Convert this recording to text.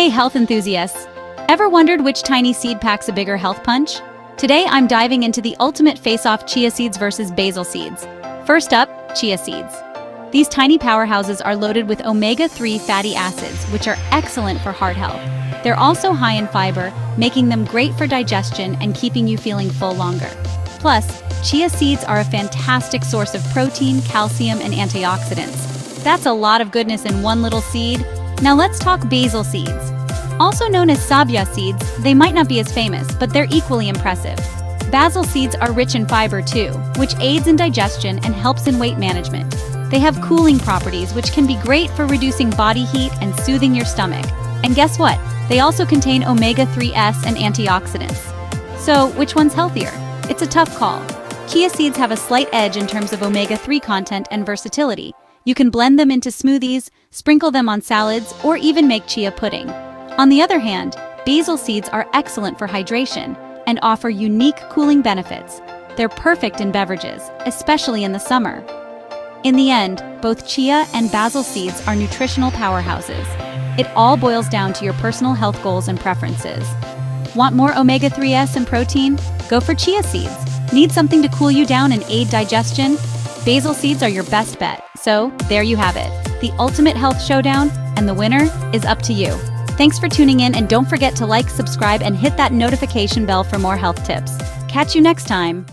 Hey health enthusiasts! Ever wondered which tiny seed packs a bigger health punch? Today I'm diving into the ultimate face-off: chia seeds versus basil seeds. First up, chia seeds. These tiny powerhouses are loaded with omega-3 fatty acids, which are excellent for heart health. They're also high in fiber, making them great for digestion and keeping you feeling full longer. Plus, chia seeds are a fantastic source of protein, calcium, and antioxidants. That's a lot of goodness in one little seed. Now let's talk basil seeds. Also known as sabya seeds, they might not be as famous, but they're equally impressive. Basil seeds are rich in fiber too, which aids in digestion and helps in weight management. They have cooling properties, which can be great for reducing body heat and soothing your stomach. And guess what? They also contain omega-3s and antioxidants. So, which one's healthier? It's a tough call. Chia seeds have a slight edge in terms of omega-3 content and versatility. You can blend them into smoothies, sprinkle them on salads, or even make chia pudding. On the other hand, basil seeds are excellent for hydration and offer unique cooling benefits. They're perfect in beverages, especially in the summer. In the end, both chia and basil seeds are nutritional powerhouses. It all boils down to your personal health goals and preferences. Want more omega-3s and protein? Go for chia seeds. Need something to cool you down and aid digestion? Basil seeds are your best bet. So, there you have it, the ultimate health showdown, and the winner is up to you. Thanks for tuning in, and don't forget to like, subscribe, and hit that notification bell for more health tips. Catch you next time.